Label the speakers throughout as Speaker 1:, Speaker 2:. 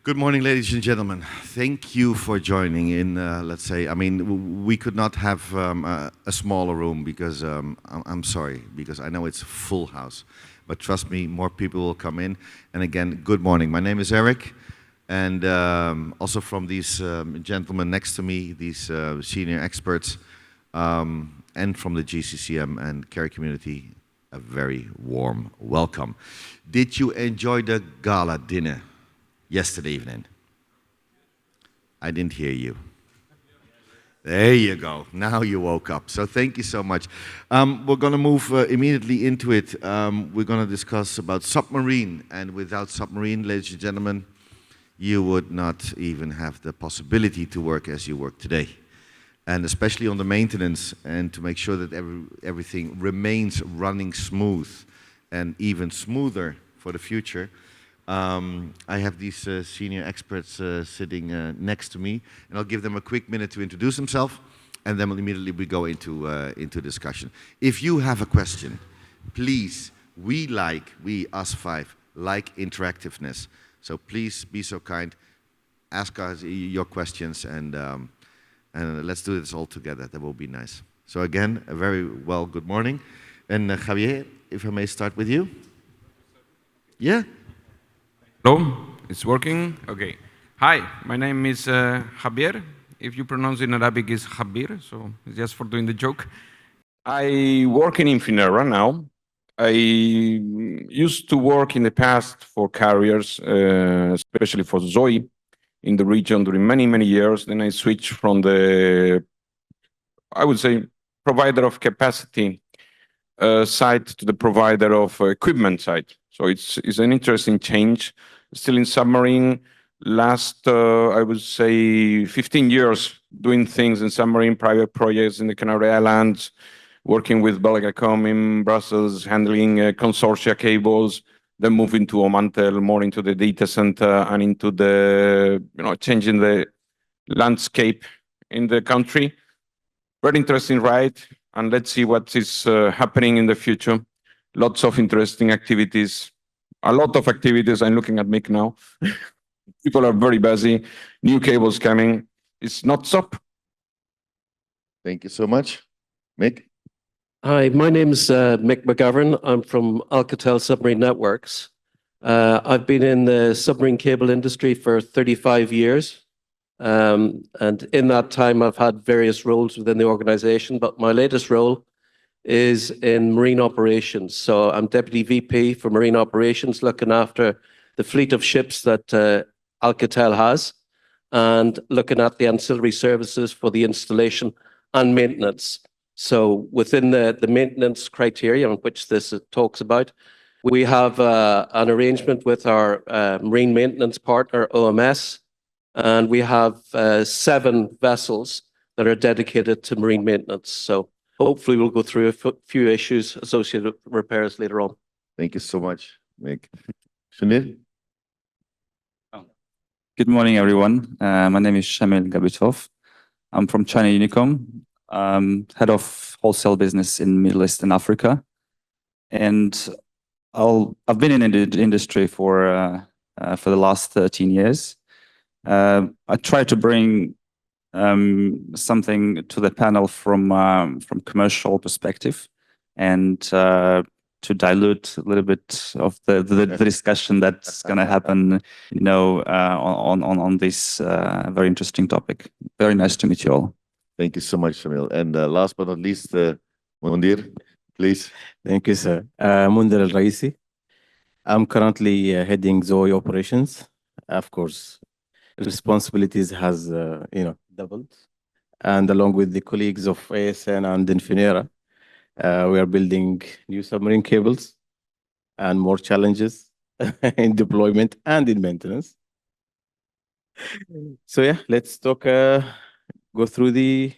Speaker 1: Good morning, ladies and gentlemen. Thank you for joining in, let's say, I mean, we could not have a smaller room because, I'm sorry, because I know it's a full house. But trust me, more people will come in. And again, good morning. My name is Erik. And also from these gentlemen next to me, these senior experts, and from the GCCM and CARE community, a very warm welcome. Did you enjoy the gala dinner yesterday evening? I didn't hear you. There you go. Now you woke up. So thank you so much. We're going to move immediately into it. We're going to discuss about Submarine. And without Submarine, ladies and gentlemen, you would not even have the possibility to work as you work today. And especially on the maintenance and to make sure that everything remains running smooth and even smoother for the future. I have these senior experts sitting next to me, and I'll give them a quick minute to introduce themselves, and then immediately we go into discussion. If you have a question, please, we us five, like interactiveness. So please be so kind, ask us your questions, and let's do this all together. That will be nice. So again, a very well good morning. And Javier, if I may start with you. Yeah?
Speaker 2: Hello, it's working? Okay. Hi, my name is Javier. If you pronounce it in Arabic, it's Javier, so it's just for doing the joke. I work in Infinera now. I used to work in the past for carriers, especially for Zoe in the region during many, many years. Then I switched from the, I would say, provider of capacity side to the provider of equipment side. So it's an interesting change. Still in Submarine, last, I would say, 15 years doing things in submarine private projects in the Canary Islands, working with Belgacom in Brussels, handling consortia cables, then moving to Omantel, more into the data center and into the, changing the landscape in the country. Very interesting ride, and let's see what is happening in the future. Lots of interesting activities, a lot of activities. I'm looking at Mick now. People are very busy. New cables coming. It's not stop.
Speaker 1: Thank you so much. Mick?
Speaker 3: Hi, my name is Mick McGovern. I'm from Alcatel Submarine Networks. I've been in the submarine cable industry for 35 years. And in that time, I've had various roles within the organization, but my latest role is in marine operations. So I'm Deputy VP for Marine Operations, looking after the fleet of ships that Alcatel has and looking at the ancillary services for the installation and maintenance. So within the maintenance criteria on which this talks about, we have an arrangement with our marine maintenance partner, OMS, and we have 7 vessels that are dedicated to marine maintenance. So hopefully we'll go through a few issues associated with repairs later on.
Speaker 1: Thank you so much, Mick. Shamil?
Speaker 4: Good morning, everyone. My name is Shamil Gabitov. I'm from China Unicom, head of wholesale business in Middle East and Africa. And I've been in the industry for the last 13 years. I try to bring something to the panel from commercial perspective, and to dilute a little bit of the discussion that's going to happen, on this very interesting topic. Very nice to meet you all.
Speaker 1: Thank you so much, Shamil. And last but not least, Mundhir, please.
Speaker 5: Thank you, sir. Mundhir Raisi. I'm currently heading Zoe operations. Of course, responsibilities has doubled, and along with the colleagues of ASN and Infinera, we are building new submarine cables and more challenges in deployment and in maintenance. So yeah, let's talk, go through the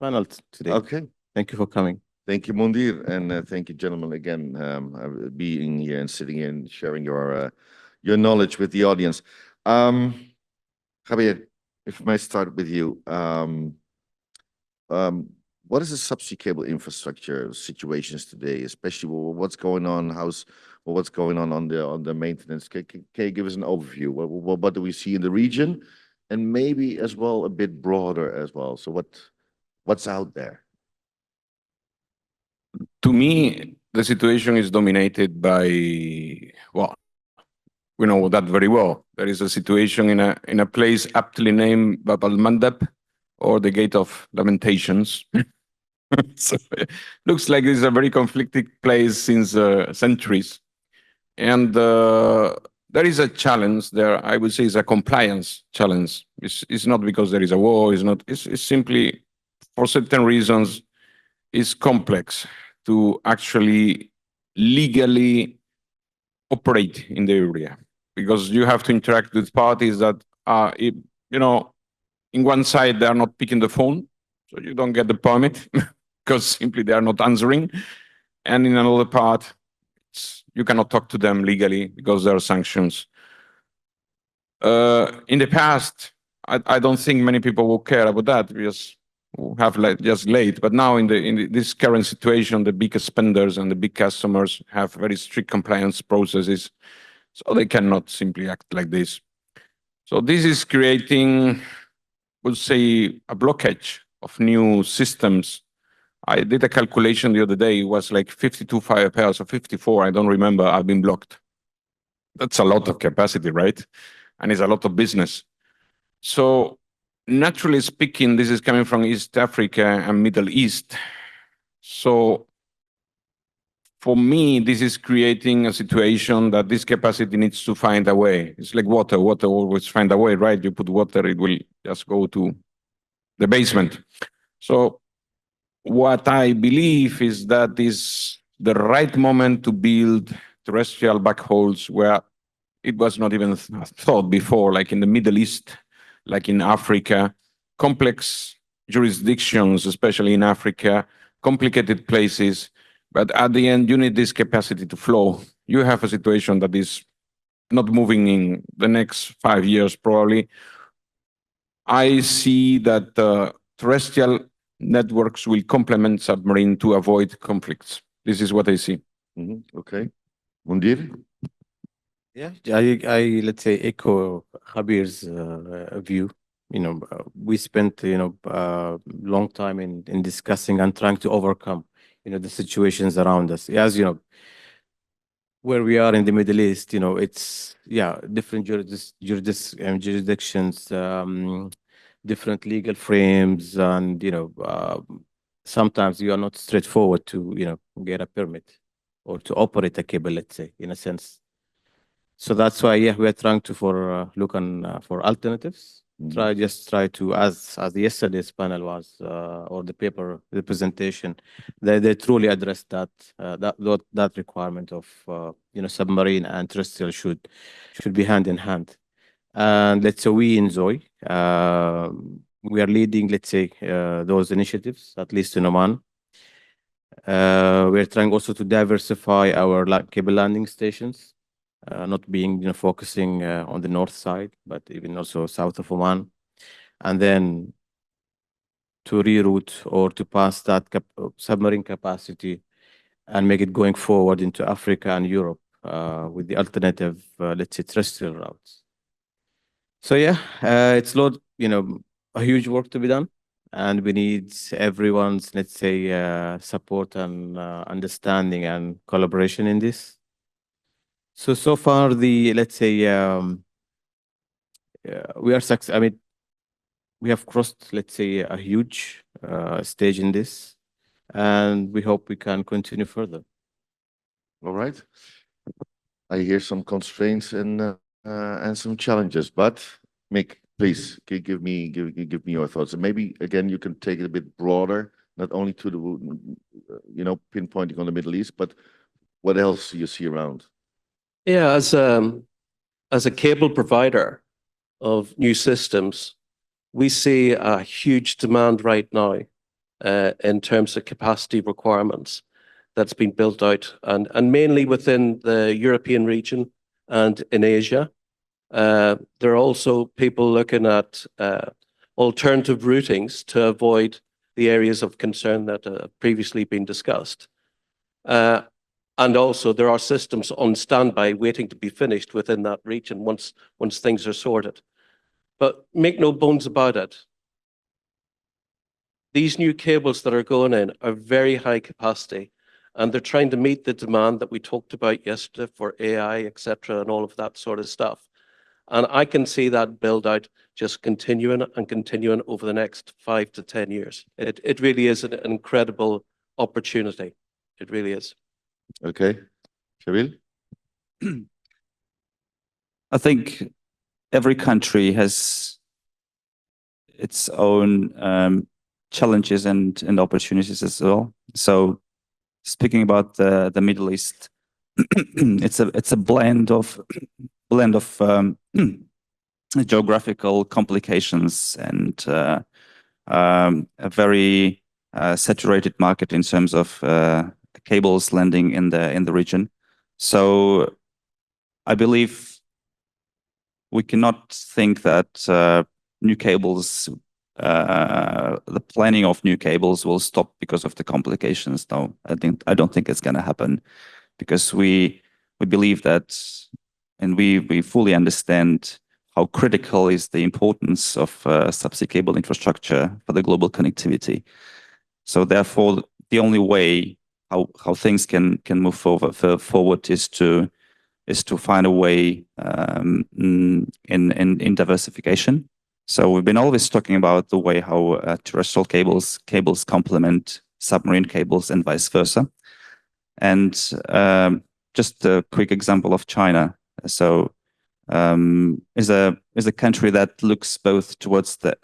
Speaker 5: panel today.
Speaker 1: Okay.
Speaker 5: Thank you for coming.
Speaker 1: Thank you, Mundhir, and thank you, gentlemen, again, being here and sitting here and sharing your knowledge with the audience. Javier, if I may start with you. what is the subsea cable infrastructure situations today, especially what's going on, what's going on the maintenance? Can you give us an overview? What do we see in the region, and maybe as well a bit broader as well? So what's out there?
Speaker 2: To me, the situation is dominated by, well, we know that very well. There is a situation in a place aptly named Bab al-Mandab, or the Gate of Lamentations. So it looks like it's a very conflicted place since centuries. And there is a challenge there. I would say it's a compliance challenge. It's not because there is a war. It's simply for certain reasons. It's complex to actually legally operate in the area, because you have to interact with parties that are, in one side they are not picking the phone, so you don't get the permit because simply they are not answering, and in another part, you cannot talk to them legally because there are sanctions. In the past, I don't think many people will care about that because we have just late. But now in this current situation, the big spenders and the big customers have very strict compliance processes, so they cannot simply act like this. So this is creating, we'll say, a blockage of new systems. I did a calculation the other day. It was like 52 fire pairs or 54. I don't remember. I've been blocked. That's a lot of capacity, right? And it's a lot of business. So naturally speaking, this is coming from East Africa and Middle East. So for me, this is creating a situation that this capacity needs to find a way. It's like water. Water always find a way, right? You put water, it will just go to the basement. So what I believe is that is the right moment to build terrestrial backhauls where it was not even thought before, like in the Middle East, like in Africa, complex jurisdictions, especially in Africa, complicated places. But at the end, you need this capacity to flow. You have a situation that is not moving in the next 5 years, probably. I see that terrestrial networks will complement submarine to avoid conflicts. This is what I see.
Speaker 1: Okay. Mundhir?
Speaker 5: Yeah, I let's say echo Javier's view. We spent long time in discussing and trying to overcome the situations around us. As you know, where we are in the Middle East, it's different jurisdictions, different legal frames, and sometimes you are not straightforward to get a permit or to operate a cable, let's say, in a sense. So that's why we are trying to look for alternatives. Try to, as yesterday's panel was, or the presentation, they truly addressed that requirement of submarine and terrestrial should be hand in hand. And let's say we enjoy. We are leading, let's say, those initiatives, at least in Oman. We're trying also to diversify our cable landing stations. Not being focusing on the north side, but even also south of Oman, and then to reroute or to pass that submarine capacity and make it going forward into Africa and Europe with the alternative, let's say, terrestrial routes. So it's a huge work to be done, and we need everyone's, let's say, support and understanding and collaboration in this. So far, let's say, we are success. I mean, we have crossed, let's say, a huge stage in this, and we hope we can continue further.
Speaker 1: All right. I hear some constraints and some challenges, but Mick, please give me your thoughts, and maybe again you can take it a bit broader, not only to the pinpointing on the Middle East, but what else you see around.
Speaker 3: Yeah, as a cable provider of new systems, we see a huge demand right now in terms of capacity requirements that's been built out, and mainly within the European region and in Asia. There are also people looking at alternative routings to avoid the areas of concern that have previously been discussed. And also there are systems on standby waiting to be finished within that region once things are sorted. But make no bones about it, these new cables that are going in are very high capacity, and they're trying to meet the demand that we talked about yesterday for AI, etc., and all of that sort of stuff. And I can see that build out just continuing and continuing over the next 5 to 10 years. It really is an incredible opportunity. It really is.
Speaker 1: Okay. Shamil?
Speaker 4: I think every country has its own challenges and opportunities as well. So speaking about the Middle East, it's a blend of geographical complications and a very saturated market in terms of cables landing in the region. So I believe we cannot think that new cables, the planning of new cables will stop because of the complications. No, I don't think it's going to happen, because we believe that, and we fully understand how critical is the importance of subsea cable infrastructure for the global connectivity. So therefore, the only way how things can move forward is to find a way in diversification. So we've been always talking about the way how terrestrial cables complement submarine cables and vice versa. And just a quick example of China. So is a country that looks both towards the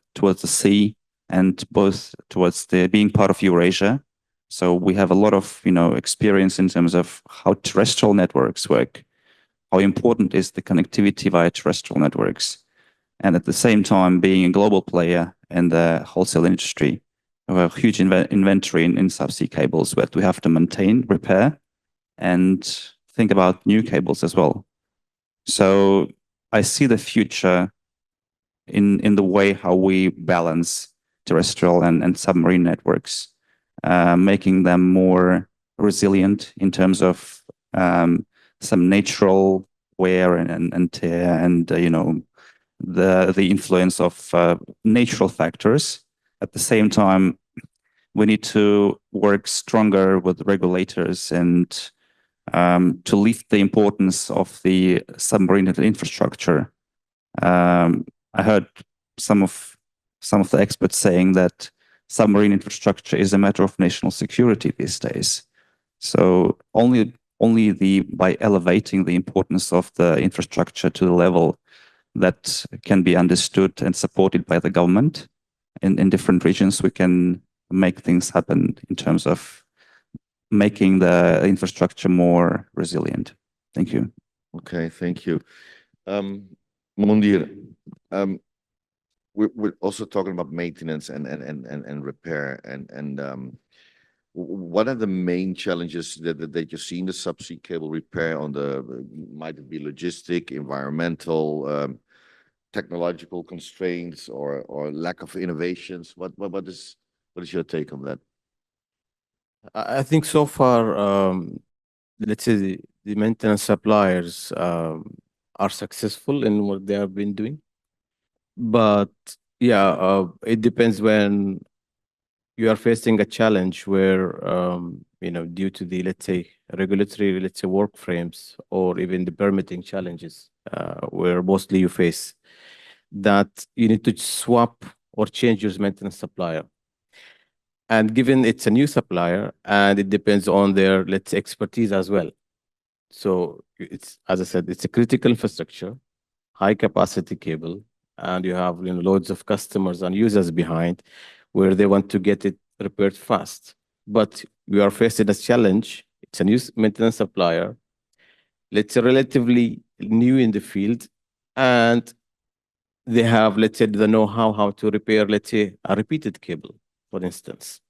Speaker 4: sea and both towards the being part of Eurasia. So we have a lot of experience in terms of how terrestrial networks work, how important is the connectivity via terrestrial networks, and at the same time being a global player in the wholesale industry. We have a huge inventory in subsea cables that we have to maintain, repair, and think about new cables as well. So I see the future in the way how we balance terrestrial and submarine networks, making them more resilient in terms of some natural wear and tear, and the influence of natural factors. At the same time, we need to work stronger with regulators and to lift the importance of the submarine infrastructure. I heard some of the experts saying that submarine infrastructure is a matter of national security these days. So only by elevating the importance of the infrastructure to the level that can be understood and supported by the government in different regions, we can make things happen in terms of making the infrastructure more resilient. Thank you.
Speaker 1: Okay, thank you. Mundhir, we're also talking about maintenance and repair, and what are the main challenges that you see in the subsea cable repair might it be logistic, environmental, technological constraints, or lack of innovations? What is your take on that?
Speaker 5: I think so far, let's say the maintenance suppliers are successful in what they have been doing. But yeah, it depends when you are facing a challenge where, due to the, let's say, regulatory, work frames, or even the permitting challenges, where mostly you face that you need to swap or change your maintenance supplier. And given it's a new supplier, and it depends on their, let's say, expertise as well. So it's, as I said, it's a critical infrastructure, high capacity cable, and you have loads of customers and users behind where they want to get it repaired fast. But we are facing a challenge. It's a new maintenance supplier. Let's say relatively new in the field, and they have, let's say, the know-how how to repair, let's say, a repeated cable, for instance.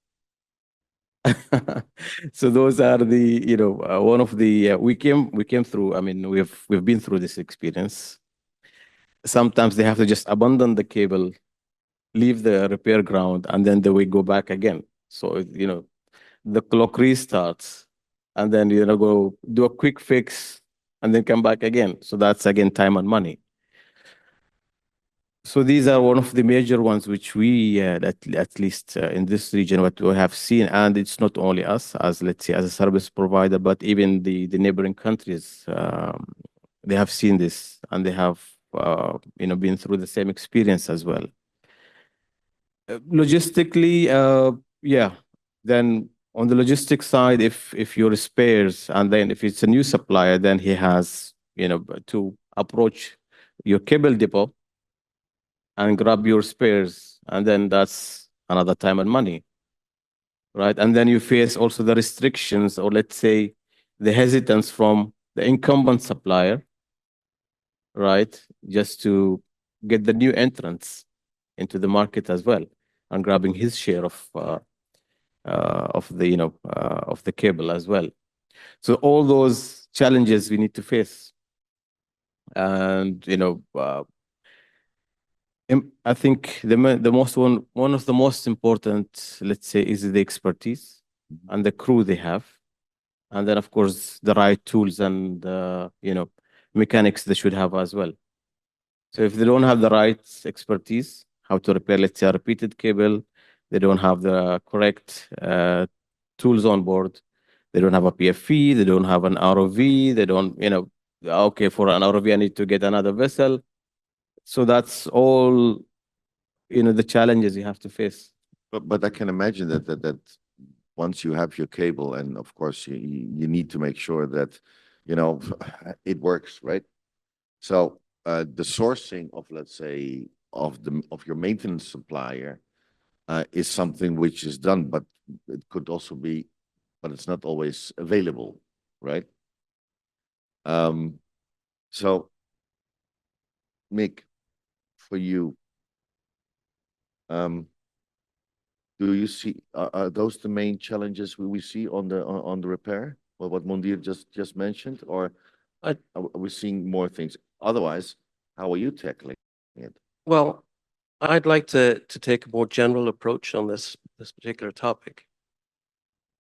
Speaker 5: So those are the, one of the we came through. I mean, we've been through this experience. Sometimes they have to just abandon the cable, leave the repair ground, and then they will go back again. So, the clock restarts, and then, go do a quick fix, and then come back again. So that's, again, time and money. So these are one of the major ones which we, at least in this region, what we have seen, and it's not only us as, let's say, as a service provider, but even the neighboring countries, they have seen this, and they have, been through the same experience as well. Logistically, yeah. Then on the logistics side, if your spares, and then if it's a new supplier, then he has, to approach your cable depot and grab your spares, and then that's another time and money, right? And then you face also the restrictions, or let's say the hesitance from the incumbent supplier, right? Just to get the new entrants into the market as well, and grabbing his share of the cable as well. So all those challenges we need to face, and I think one of the most important, let's say, is the expertise and the crew they have, and then of course the right tools and mechanics they should have as well. So if they don't have the right expertise, how to repair, let's say, a repeated cable, they don't have the correct tools on board, they don't have a PFE, they don't have an ROV, they don't, okay, for an ROV I need to get another vessel. So that's all, the challenges you have to face.
Speaker 1: But I can imagine that once you have your cable, and of course you need to make sure that it works, right? So the sourcing of, let's say, of your maintenance supplier is something which is done, but it could also be, but it's not always available, right? So Mick, for you, do you see, are those the main challenges we see on the repair, or what Mundhir just mentioned, or are we seeing more things? Otherwise, how are you tackling it?
Speaker 3: Well, I'd like to take a more general approach on this particular topic.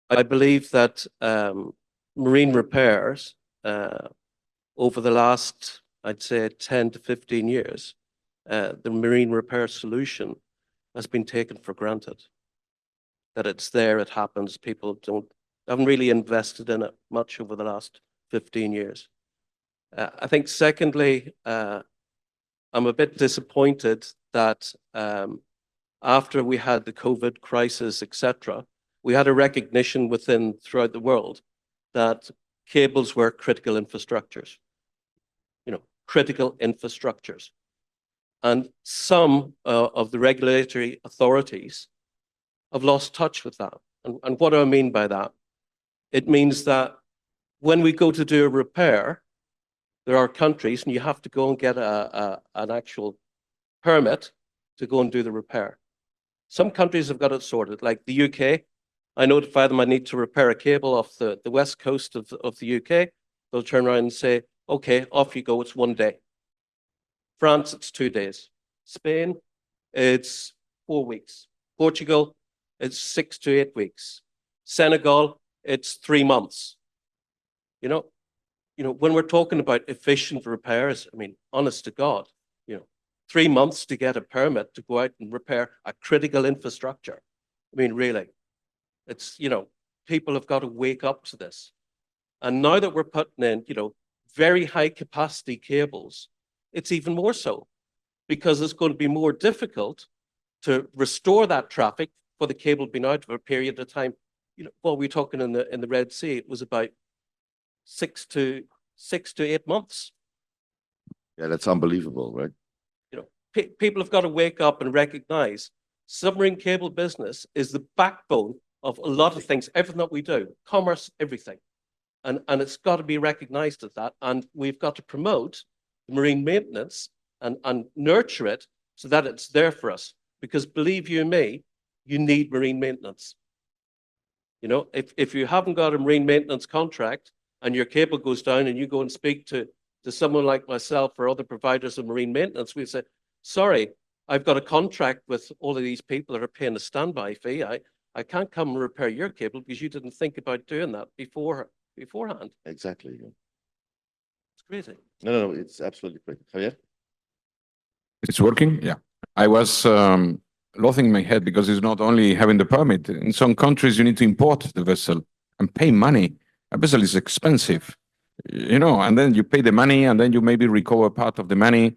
Speaker 3: I believe that marine repairs over the last, I'd say, 10 to 15 years, the marine repair solution has been taken for granted. That it's there, it happens, people haven't really invested in it much over the last 15 years. I think secondly, I'm a bit disappointed that after we had the COVID crisis, etc., we had a recognition throughout the world that cables were critical infrastructures, critical infrastructures. And some of the regulatory authorities have lost touch with that. And what do I mean by that? It means that when we go to do a repair, there are countries, and you have to go and get an actual permit to go and do the repair. Some countries have got it sorted, like the UK. I notify them I need to repair a cable off the west coast of the UK. They'll turn around and say, okay, off you go, it's 1 day. France, it's 2 days. Spain, it's 4 weeks. Portugal, it's 6 to 8 weeks. Senegal, it's 3 months. When we're talking about efficient repairs, I mean, honest to God, 3 months to get a permit to go out and repair a critical infrastructure. I mean, really, it's, people have got to wake up to this. And now that we're putting in, very high capacity cables, it's even more so, because it's going to be more difficult to restore that traffic for the cable being out for a period of time. Well, we're talking in the Red Sea, it was about 6 to 8 months.
Speaker 1: Yeah, that's unbelievable, right?
Speaker 3: People have got to wake up and recognize submarine cable business is the backbone of a lot of things, everything that we do, commerce, everything. And it's got to be recognized as that. And we've got to promote marine maintenance and nurture it so that it's there for us. Because believe you me, you need marine maintenance. If you haven't got a marine maintenance contract and your cable goes down and you go and speak to someone like myself or other providers of marine maintenance, we say, sorry, I've got a contract with all of these people that are paying a standby fee. I can't come and repair your cable because you didn't think about doing that beforehand.
Speaker 1: Exactly. Yeah.
Speaker 3: It's crazy.
Speaker 1: No, it's absolutely great. Javier?
Speaker 2: It's working? Yeah. I was losing my head because it's not only having the permit. In some countries, you need to import the vessel and pay money. A vessel is expensive, and then you pay the money and then you maybe recover part of the money.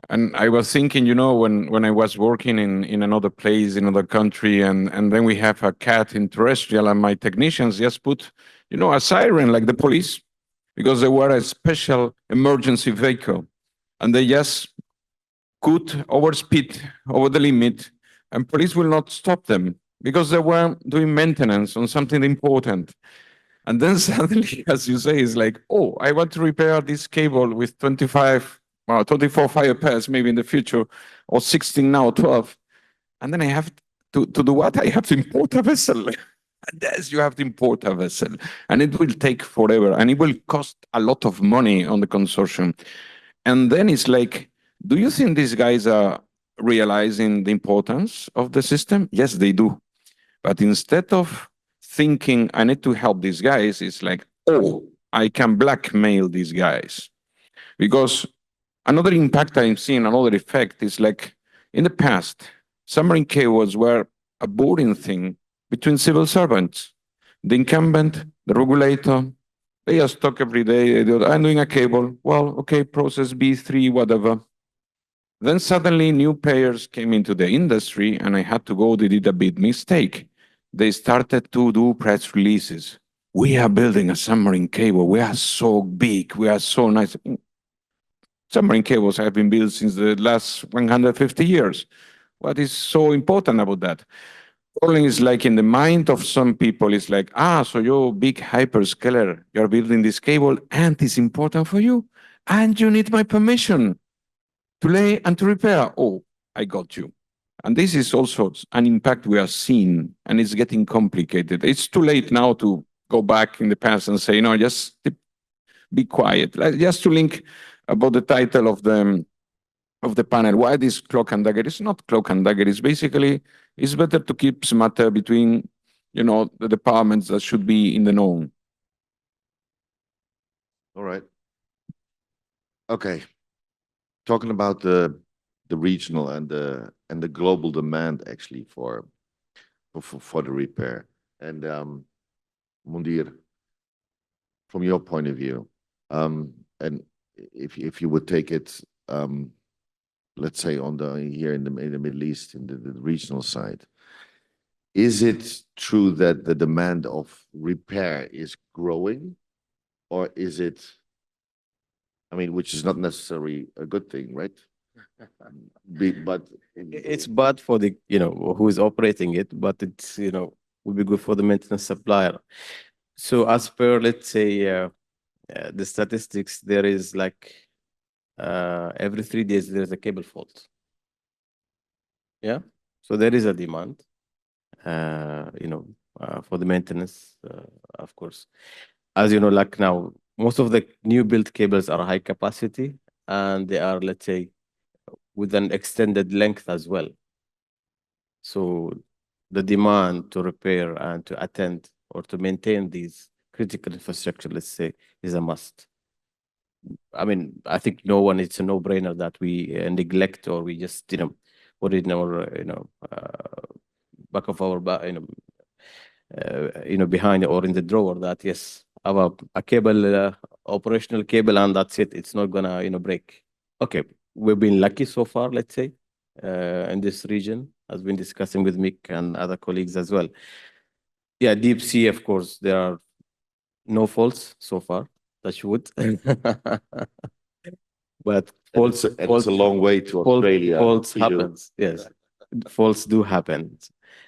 Speaker 2: And I was thinking, when I was working in another place, in another country, and then we have a cat in terrestrial, and my technicians just put, a siren like the police, because they were a special emergency vehicle. And they just could overspeed over the limit, and police will not stop them because they were doing maintenance on something important. And then suddenly, as you say, it's like, oh, I want to repair this cable with 24 fire pairs, maybe in the future, or 16 now, 12. And then I have to do what? I have to import a vessel. And yes, you have to import a vessel. And it will take forever. And it will cost a lot of money on the consortium. And then it's like, do you think these guys are realizing the importance of the system? Yes, they do. But instead of thinking, I need to help these guys, it's like, oh, I can blackmail these guys. Because another impact I'm seeing, another effect is like, in the past, submarine cables were a boring thing between civil servants. The incumbent, the regulator, they just talk every day. I'm doing a cable. Well, okay, process B3, whatever. Then suddenly new players came into the industry, and I had to go, they did a big mistake. They started to do press releases. We are building a submarine cable. We are so big. We are so nice. Submarine cables have been built since the last 150 years. What is so important about that? Problem is like in the mind of some people, it's like, so you're a big hyperscaler. You're building this cable and it's important for you. And you need my permission to lay and to repair. Oh, I got you. And this is also an impact we are seeing, and it's getting complicated. It's too late now to go back in the past and say, no, just be quiet. Just to link about the title of the panel, why this cloak and dagger? It's not cloak and dagger. It's basically, it's better to keep matter between, the departments that should be in the know.
Speaker 1: All right. Okay. Talking about the regional and the global demand actually for the repair. And Mundhir, from your point of view, and if you would take it, let's say here in the Middle East, in the regional side, is it true that the demand of repair is growing, or is it? I mean, which is not necessarily a good thing, right? But
Speaker 5: it's bad for the who is operating it, but it's will be good for the maintenance supplier. So as per, let's say, the statistics, there is like every 3 days there is a cable fault. Yeah, so there is a demand, for the maintenance, of course. As you know, like now, most of the new built cables are high capacity, and they are, let's say, with an extended length as well. So the demand to repair and to attend or to maintain these critical infrastructure, let's say, is a must. I mean, I think it's a no-brainer that we neglect, or we just, put it in our, back of our, behind or in the drawer, that yes, I have a cable, operational cable, and that's it. It's not gonna, break. Okay, we've been lucky so far, let's say, in this region, as been discussing with Mick and other colleagues as well. Yeah, deep sea, of course, there are no faults so far. Touch wood. But faults,
Speaker 1: it's a long way to Australia.
Speaker 5: Faults happens, yes. Faults do happen.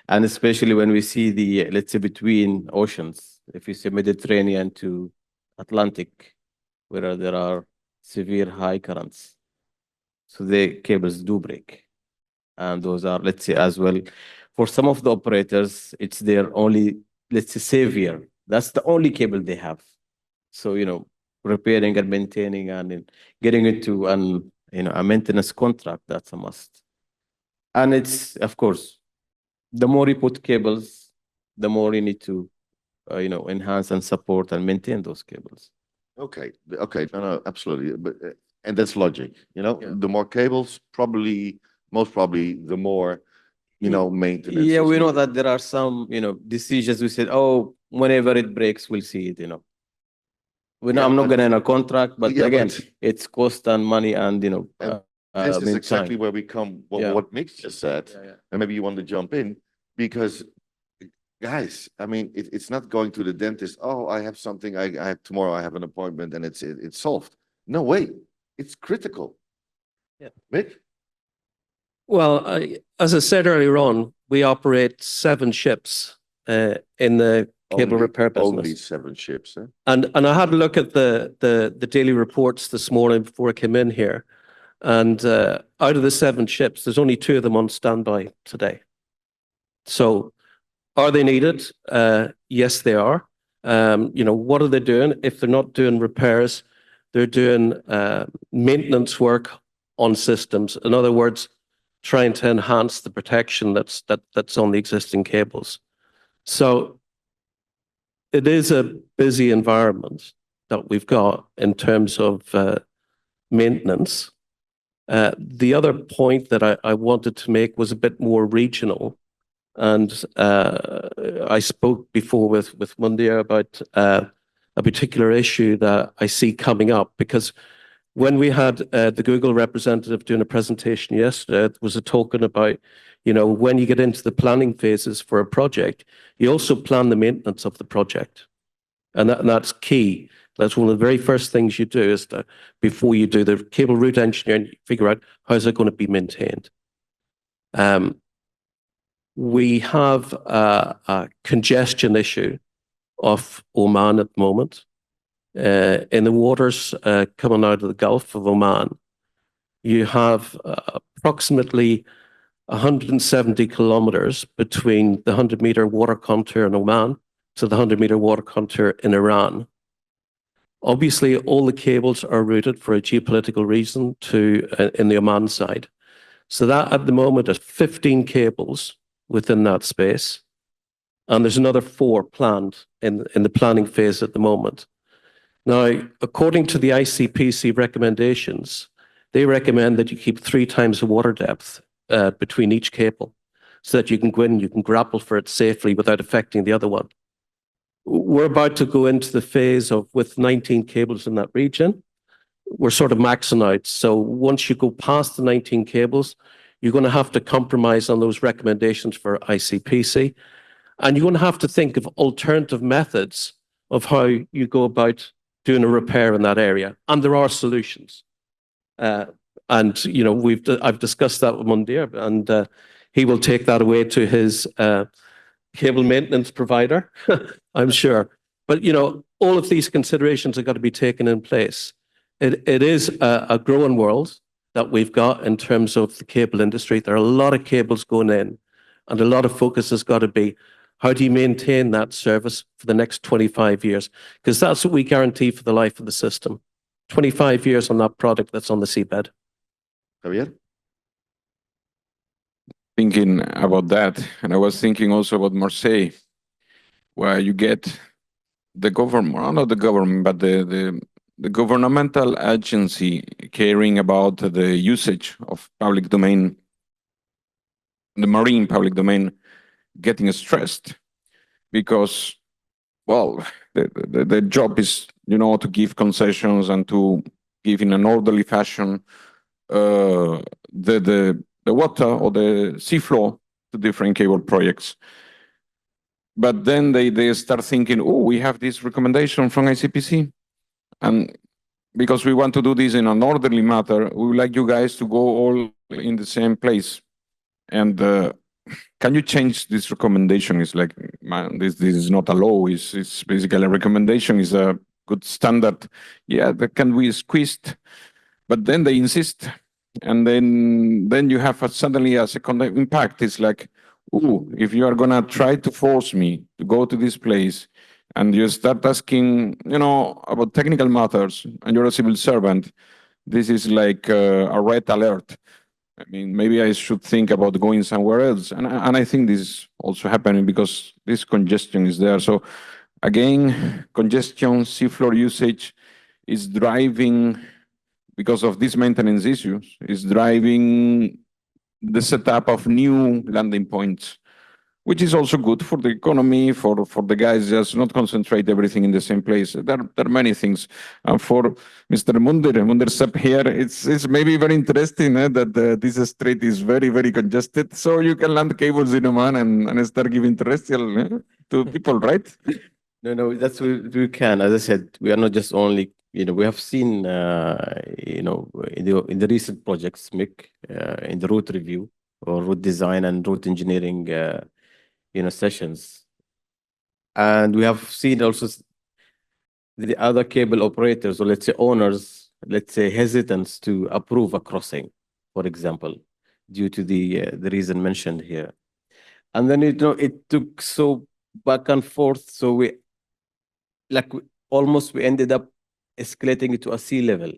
Speaker 5: And especially when we see the, let's say, between oceans, if you say Mediterranean to Atlantic, where there are severe high currents. So the cables do break. And those are, let's say, as well, for some of the operators, it's their only, let's say, savior. That's the only cable they have. So, repairing and maintaining and getting into a maintenance contract, that's a must. And it's, of course, the more you put cables, the more you need to, enhance and support and maintain those cables.
Speaker 1: Okay, okay, no, absolutely. But and that's logic,
Speaker 5: Yeah.
Speaker 1: The more cables, most probably, the more, maintenance.
Speaker 5: Yeah,
Speaker 1: is
Speaker 5: we know
Speaker 1: needed.
Speaker 5: that there are some, decisions we said, oh, whenever it breaks, we'll see it,
Speaker 1: Yeah,
Speaker 5: I'm not
Speaker 1: but-
Speaker 5: going to end a contract, but
Speaker 1: Yeah,
Speaker 5: again,
Speaker 1: but-
Speaker 5: it's cost and money and,
Speaker 1: And This is
Speaker 5: mean,
Speaker 1: exactly
Speaker 5: time.
Speaker 1: where we come,
Speaker 5: Yeah.
Speaker 1: what Mick just said,
Speaker 5: Yeah, yeah.
Speaker 1: and maybe you want to jump in, because, guys, I mean, it's not going to the dentist, oh, I have something, I have tomorrow, I have an appointment, and it's solved. No way, it's critical.
Speaker 3: Yeah.
Speaker 1: Mick?
Speaker 3: Well, as I said earlier on, we operate 7 ships in the cable repair business.
Speaker 1: Only 7 ships, huh?
Speaker 3: And I had a look at the daily reports this morning before I came in here. And out of the 7 ships, there's only 2 of them on standby today. So are they needed? Yes, they are. What are they doing? If they're not doing repairs, they're doing maintenance work on systems. In other words, trying to enhance the protection that's on the existing cables. So it is a busy environment that we've got in terms of maintenance. The other point that I wanted to make was a bit more regional. And I spoke before with Mundhir about a particular issue that I see coming up, because when we had the Google representative doing a presentation yesterday, it was a talking about, when you get into the planning phases for a project, you also plan the maintenance of the project. And that's key. That's one of the very first things you do, is to, before you do the cable route engineering, you figure out how is it going to be maintained. We have a congestion issue off Oman at the moment. In the waters coming out of the Gulf of Oman, you have approximately 170 kilometers between the 100-meter water contour in Oman to the 100-meter water contour in Iran. Obviously, all the cables are routed for a geopolitical reason to in the Oman side. So that at the moment is 15 cables within that space. And there's another 4 planned in the planning phase at the moment. Now, according to the ICPC recommendations, they recommend that you keep 3 times the water depth between each cable, so that you can go in, you can grapple for it safely without affecting the other one. We're about to go into the phase of, with 19 cables in that region, we're sort of maxing out. So once you go past the 19 cables, you're going to have to compromise on those recommendations for ICPC. And you're going to have to think of alternative methods of how you go about doing a repair in that area. And there are solutions. And, I've discussed that with Mundhir, and he will take that away to his cable maintenance provider, I'm sure. But, all of these considerations have got to be taken in place. It is a growing world that we've got in terms of the cable industry. There are a lot of cables going in, and a lot of focus has got to be, how do you maintain that service for the next 25 years? Because that's what we guarantee for the life of the system. 25 years on that product that's on the seabed.
Speaker 1: Javier?
Speaker 2: Thinking about that, and I was thinking also about Marseille, where you get the government, well, not the government, but the governmental agency caring about the usage of public domain, the marine public domain, getting stressed because, well, the job is, to give concessions and to give in an orderly fashion the water or the seafloor to different cable projects. But then they start thinking, oh, we have this recommendation from ICPC, and because we want to do this in an orderly manner, we would like you guys to go all in the same place. And can you change this recommendation? It's like, man, this is not a law. It's basically a recommendation. Is a good standard. Yeah, that can be squeezed. But then they insist. And then you have suddenly a second impact. It's like, ooh, if you are going to try to force me to go to this place and you start asking, about technical matters and you're a civil servant, this is like a red alert. I mean, maybe I should think about going somewhere else. And I think this is also happening because this congestion is there. So again, congestion, seafloor usage is driving, because of these maintenance issues, is driving the setup of new landing points, which is also good for the economy, for the guys just not concentrate everything in the same place. There are many things. For Mr. Mundhir Sep here, it's maybe very interesting that this strait is very, very congested. So you can land cables in Oman and start giving terrestrial to people, right?
Speaker 5: No, that's we can. As I said, we are not just only, we have seen, in the recent projects, Mick, in the route review or route design and route engineering, sessions. And we have seen also the other cable operators, or let's say owners, let's say hesitance to approve a crossing, for example, due to the reason mentioned here. And then, it took so back and forth. So we ended up escalating it to a sea level.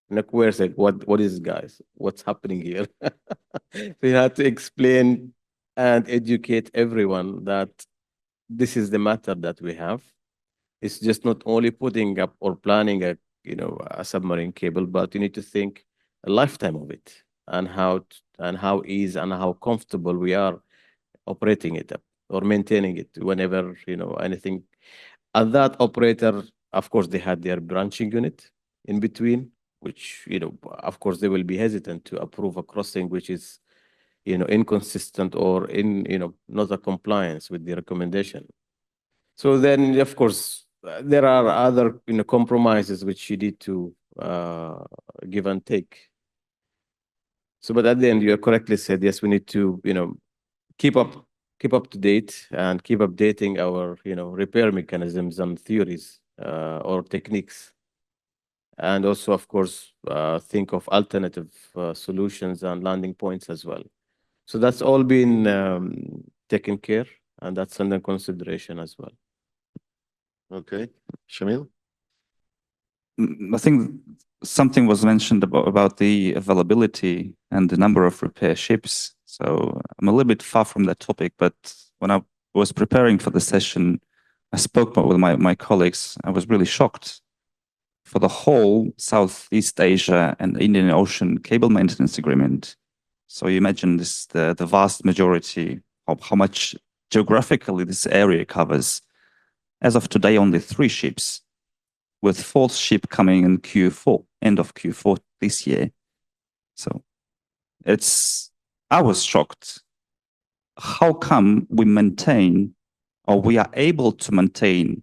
Speaker 5: Like, where's it? What is it, guys? What's happening here? We had to explain and educate everyone that this is the matter that we have. It's just not only putting up or planning a submarine cable, but you need to think a lifetime of it and how easy and how comfortable we are operating it up or maintaining it whenever anything. And that operator, of course, they had their branching unit in between, which of course they will be hesitant to approve a crossing which is inconsistent or not a compliance with the recommendation. So then, of course, there are other compromises which you need to give and take. So, but at the end, you correctly said, yes, we need to keep up to date and keep updating our repair mechanisms and theories or techniques, and also, of course, think of alternative solutions and landing points as well. So that's all been taken care, and that's under consideration as well.
Speaker 1: Okay, Shamil?
Speaker 4: I think something was mentioned about the availability and the number of repair ships. So I'm a little bit far from that topic, but when I was preparing for the session, I spoke with my colleagues. I was really shocked. For the whole Southeast Asia and Indian Ocean cable maintenance agreement. So you imagine this, the vast majority of how much geographically this area covers. As of today, only 3 ships, with 4th ship coming in Q4, end of Q4 this year. So I was shocked. How come we maintain, or we are able to maintain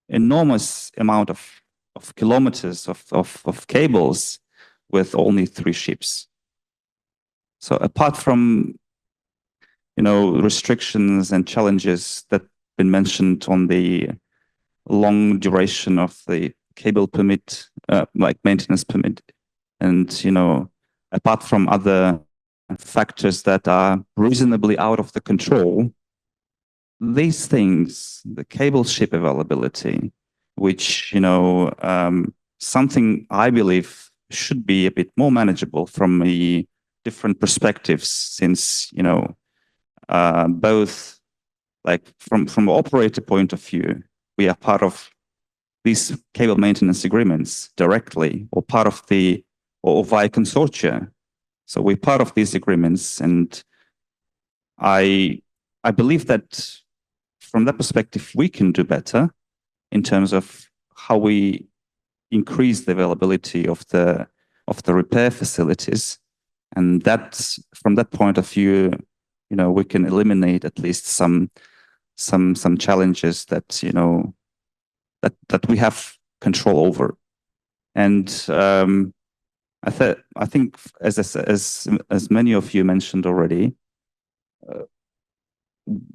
Speaker 4: enormous amount of kilometers of cables with only 3 ships? So apart from restrictions and challenges that have been mentioned on the long duration of the cable permit, like maintenance permit, and apart from other factors that are reasonably out of the control, these things, the cable ship availability, which something I believe should be a bit more manageable from a different perspectives, since both, like from the operator point of view, we are part of these cable maintenance agreements directly, or part of or via consortia. So we're part of these agreements, and I believe that from that perspective, we can do better in terms of how we increase the availability of the repair facilities, and that from that point of view, we can eliminate at least some challenges that that we have control over. And I think as many of you mentioned already,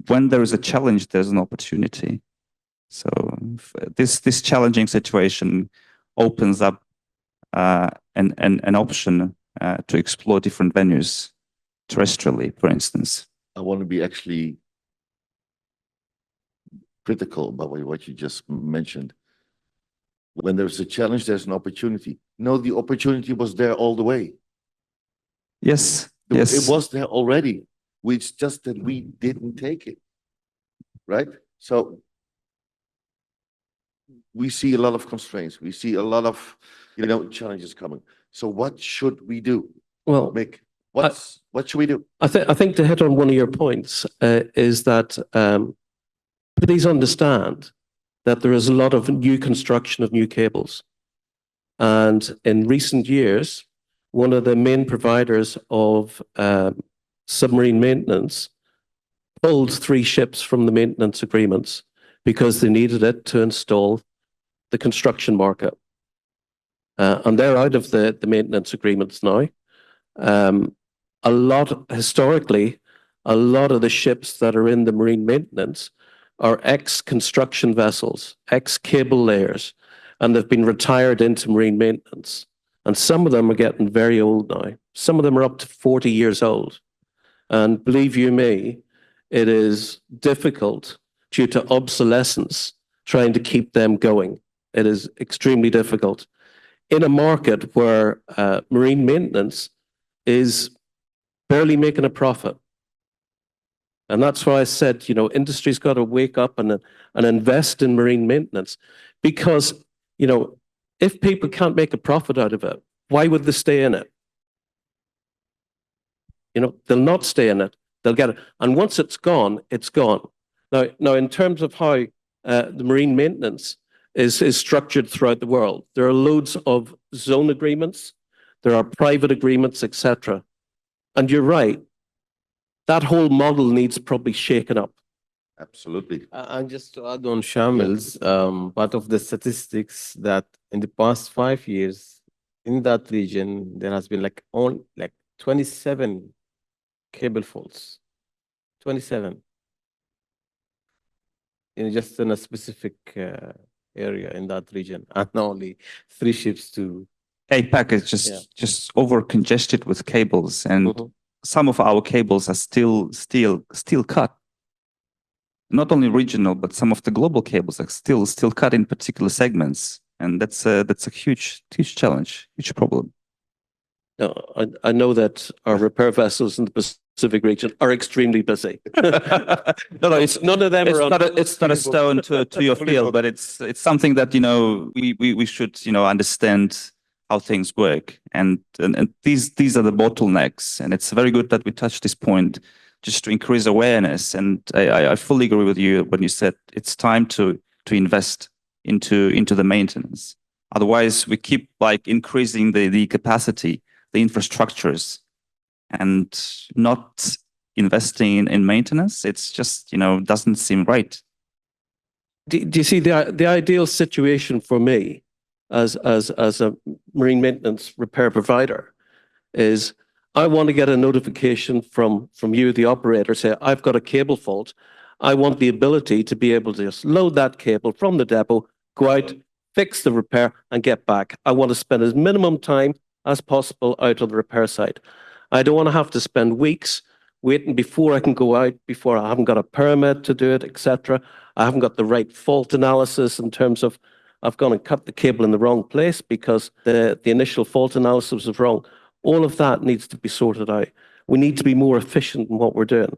Speaker 4: when there is a challenge, there's an opportunity. So this challenging situation opens up an option to explore different venues terrestrially, for instance.
Speaker 1: I want to be actually critical about what you just mentioned. When there's a challenge, there's an opportunity. No, the opportunity was there all the way.
Speaker 4: Yes, yes.
Speaker 1: It was there already. It's just that we didn't take it, right? So we see a lot of constraints. We see a lot of, challenges coming. So what should we do?
Speaker 3: Well,
Speaker 1: Mick, what should we do?
Speaker 3: I think to hit on one of your points is that please understand that there is a lot of new construction of new cables. And in recent years, one of the main providers of submarine maintenance pulled 3 ships from the maintenance agreements because they needed it to install the construction market. And they're out of the maintenance agreements now. Historically, a lot of the ships that are in the marine maintenance are ex-construction vessels, ex-cable layers, and they've been retired into marine maintenance. And some of them are getting very old now. Some of them are up to 40 years old. And believe you me, it is difficult due to obsolescence trying to keep them going. It is extremely difficult. In a market where marine maintenance is barely making a profit. And that's why I said, industry's got to wake up and invest in marine maintenance. Because, if people can't make a profit out of it, why would they stay in it? They'll not stay in it. They'll get it. And once it's gone, it's gone. Now in terms of how the marine maintenance is structured throughout the world, there are loads of zone agreements, there are private agreements, etc. And you're right, that whole model needs probably shaken up.
Speaker 1: Absolutely.
Speaker 5: And just to add on Shamil's, part of the statistics that in the past 5 years in that region, there has been like 27 cable faults. 27. Just in a specific area in that region, and only 3 ships to
Speaker 4: APAC is just over congested with cables, and some of our cables are still cut. Not only regional, but some of the global cables are still cut in particular segments, and that's a huge challenge, huge problem.
Speaker 3: No, I know that our repair vessels in the Pacific region are extremely busy.
Speaker 4: No, it's
Speaker 3: none of them
Speaker 4: it's not a stone to your field, but it's something that we should understand how things work, and these are the bottlenecks, and it's very good that we touched this point just to increase awareness. And I fully agree with you when you said it's time to invest into the maintenance. Otherwise, we keep increasing the capacity, the infrastructures, and not investing in maintenance. It's just doesn't seem right.
Speaker 3: Do you see the ideal situation for me as a marine maintenance repair provider is I want to get a notification from you, the operator, say, I've got a cable fault. I want the ability to be able to just load that cable from the depot, go out, fix the repair, and get back. I want to spend as minimum time as possible out on the repair site. I don't want to have to spend weeks waiting before I can go out, before I haven't got a permit to do it, etc. I haven't got the right fault analysis in terms of I've gone and cut the cable in the wrong place because the initial fault analysis was wrong. All of that needs to be sorted out. We need to be more efficient in what we're doing.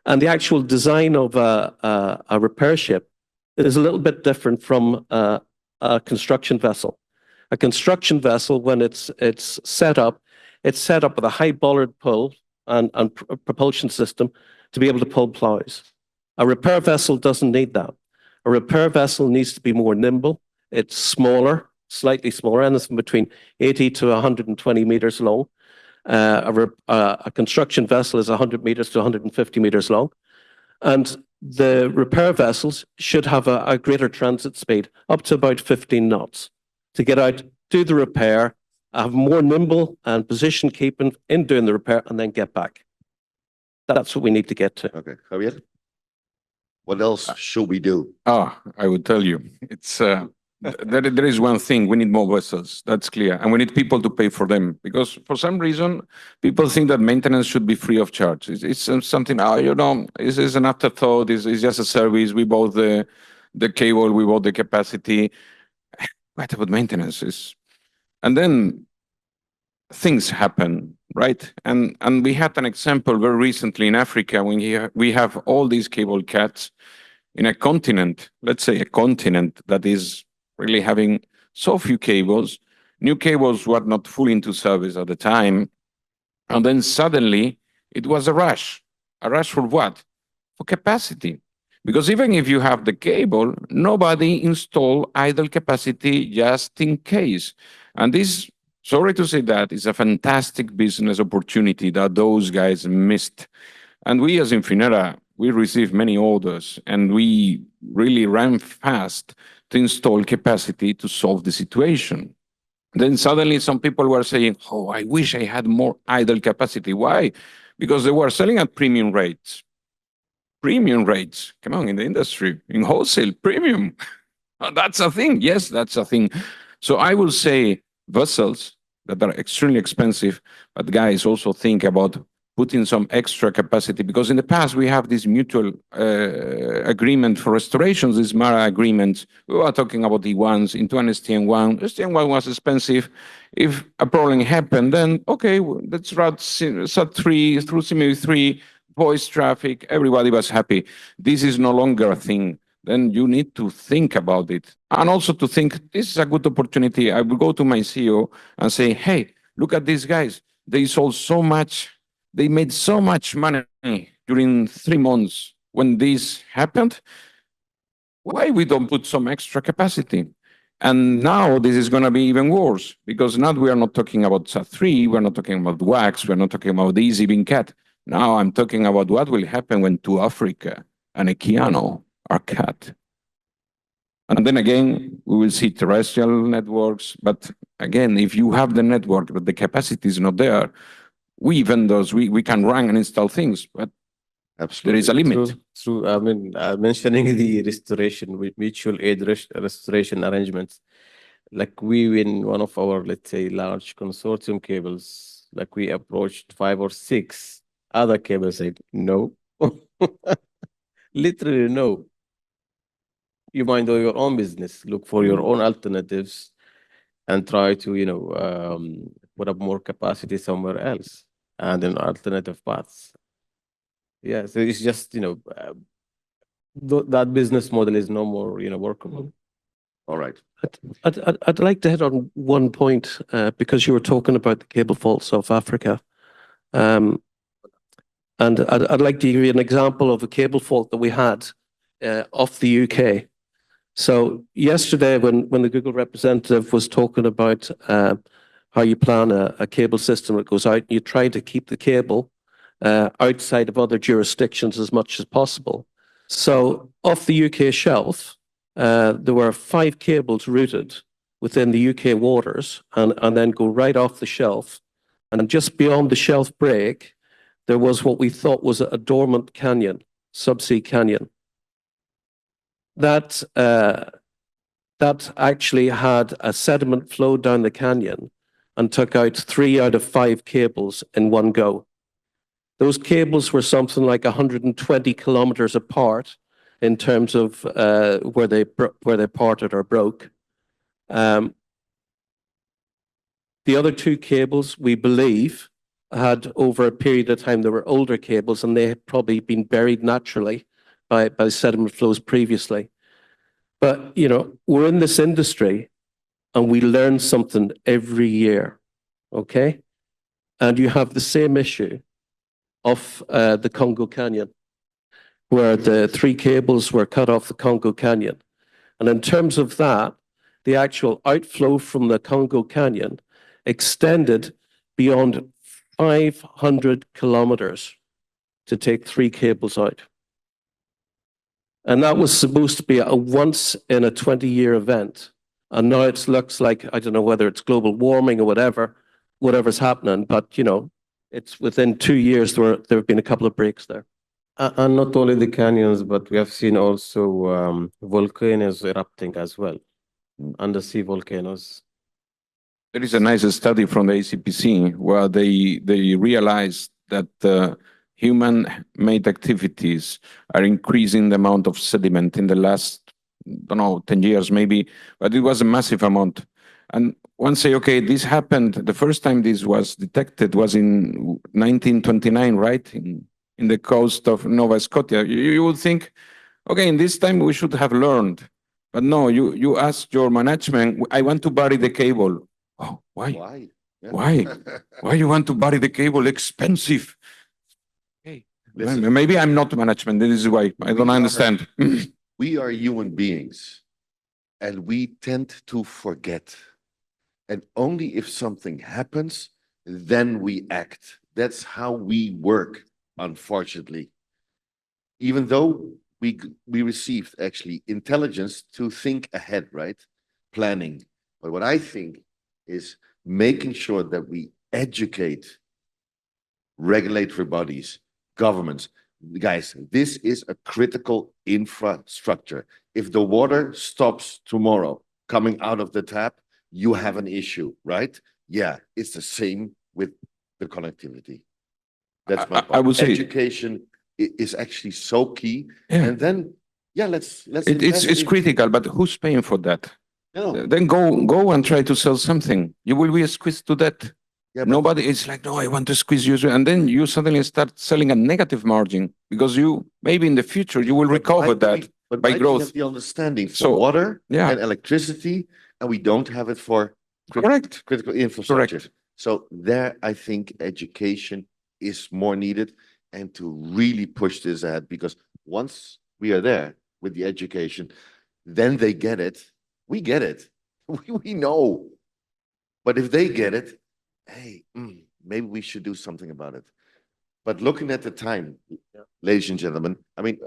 Speaker 3: And the actual design of a repair ship is a little bit different from a construction vessel. A construction vessel, when it's set up with a high bollard pull and propulsion system to be able to pull plows. A repair vessel doesn't need that. A repair vessel needs to be more nimble. It's smaller, slightly smaller, and it's between 80 to 120 meters long. A construction vessel is 100 meters to 150 meters long. And the repair vessels should have a greater transit speed, up to about 15 knots, to get out, do the repair, have more nimble and position keeping in doing the repair, and then get back. That's what we need to get to.
Speaker 1: Okay, Javier, what else should we do?
Speaker 2: I would tell you, it's there is one thing: we need more vessels. That's clear, and we need people to pay for them, because for some reason people think that maintenance should be free of charge. It's something it's an afterthought. It's just a service. We bought the cable, we bought the capacity. What about maintenance? And then things happen, right? And we had an example very recently in Africa when we have all these cable cuts in a continent, let's say a continent that is really having so few cables. New cables were not fully into service at the time. And then suddenly it was a rush. A rush for what? For capacity. Because even if you have the cable, nobody install idle capacity just in case. And this, sorry to say that, is a fantastic business opportunity that those guys missed. And we as Infinera, we received many orders and we really ran fast to install capacity to solve the situation. Then suddenly some people were saying, oh, I wish I had more idle capacity. Why? Because they were selling at premium rates. Premium rates, come on, in the industry, in wholesale, premium. That's a thing. Yes, that's a thing. So I will say vessels that are extremely expensive, but guys also think about putting some extra capacity, because in the past we have this mutual agreement for restorations, these MARA agreements. We were talking about the ones into an STM1. STM1 was expensive. If a problem happened, then okay, let's route SAT3 through CMU3, voice traffic, everybody was happy. This is no longer a thing. Then you need to think about it. And also to think, this is a good opportunity. I will go to my CEO and say, hey, look at these guys. They sold so much. They made so much money during 3 months when this happened. Why we don't put some extra capacity? And now this is going to be even worse, because now we are not talking about SAT3, we're not talking about WACS, we're not talking about the easy being cut. Now I'm talking about what will happen when To Africa and Equiano are cut. And then again, we will see terrestrial networks. But again, if you have the network, but the capacity is not there, we vendors, we can run and install things, but absolutely there is a limit.
Speaker 5: True. I mean, mentioning the restoration with mutual aid restoration arrangements, like we in one of our, let's say, large consortium cables, like we approached 5 or 6 other cables, said no, literally no. You mind your own business, look for your own alternatives, and try to put up more capacity somewhere else and in alternative paths. Yeah, so it's just that business model is no more workable.
Speaker 1: All right.
Speaker 3: I'd like to hit on one point because you were talking about the cable faults of Africa. And I'd like to give you an example of a cable fault that we had off the UK. So yesterday when the Google representative was talking about how you plan a cable system that goes out, you try to keep the cable outside of other jurisdictions as much as possible. So off the UK shelf, there were 5 cables routed within the UK waters and then go right off the shelf. And just beyond the shelf break, there was what we thought was a dormant canyon, Subsea canyon. That actually had a sediment flow down the canyon and took out 3 out of 5 cables in one go. Those cables were something like 120 kilometers apart in terms of where they parted or broke. The other 2 cables, we believe, had over a period of time, they were older cables and they had probably been buried naturally by sediment flows previously. But, we're in this industry and we learn something every year, okay? And you have the same issue of the Congo Canyon, where the 3 cables were cut off the Congo Canyon. And in terms of that, the actual outflow from the Congo Canyon extended beyond 500 kilometers to take 3 cables out. And that was supposed to be a once in a 20-year event. And now it looks like, I don't know whether it's global warming or whatever's happening, but it's within 2 years there have been a couple of breaks there.
Speaker 5: And not only the canyons, but we have seen also volcanoes erupting as well, undersea volcanoes.
Speaker 2: There is a nice study from the ACPC where they realized that human-made activities are increasing the amount of sediment in the last, 10 years maybe, but it was a massive amount. And one say, okay, this happened. The first time this was detected was in 1929, right? In the coast of Nova Scotia. You would think, okay, in this time we should have learned. But no, you ask your management, I want to bury the cable. Oh, why?
Speaker 1: Why? Yeah.
Speaker 2: Why? Why you want to bury the cable? Expensive. Hey,
Speaker 1: Listen,
Speaker 2: maybe I'm not management. This is why I don't understand.
Speaker 1: we are human beings, and we tend to forget. And only if something happens, then we act. That's how we work, unfortunately. Even though we received actually intelligence to think ahead, right? Planning. But what I think is making sure that we educate regulatory bodies, governments. Guys, this is a critical infrastructure. If the water stops tomorrow coming out of the tap, you have an issue, right? Yeah, it's the same with the connectivity. That's my point.
Speaker 2: I would say
Speaker 1: education is actually so key.
Speaker 2: Yeah.
Speaker 1: And then, yeah, let's
Speaker 2: it's critical, but who's paying for that?
Speaker 1: No.
Speaker 2: Then go and try to sell something. You will be squeezed to that.
Speaker 1: Yeah,
Speaker 2: Nobody is like, no, I want to squeeze you. And then you suddenly start selling a negative margin because you maybe in the future you will recover that by growth.
Speaker 1: Have the understanding for
Speaker 2: So,
Speaker 1: water
Speaker 2: yeah.
Speaker 1: and electricity, and we don't have it for
Speaker 2: Correct.
Speaker 1: critical infrastructure.
Speaker 2: Correct.
Speaker 1: So there, I think education is more needed, and to really push this ahead, because once we are there with the education, then they get it. We get it. We know. But if they get it, hey, maybe we should do something about it. But looking at the time, ladies and gentlemen, I mean,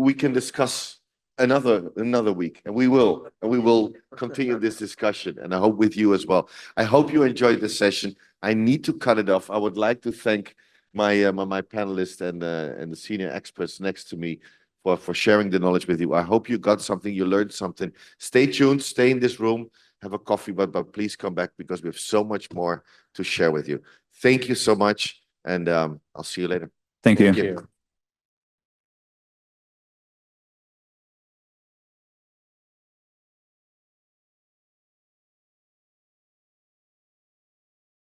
Speaker 1: we can discuss another week, and we will continue this discussion, and I hope with you as well. I hope you enjoyed this session. I need to cut it off. I would like to thank my my panelists and the senior experts next to me for sharing the knowledge with you. I hope you got something, you learned something. Stay tuned, stay in this room, have a coffee, but please come back, because we have so much more to share with you. Thank you so much, and I'll see you later.
Speaker 4: Thank you.
Speaker 1: Thank you.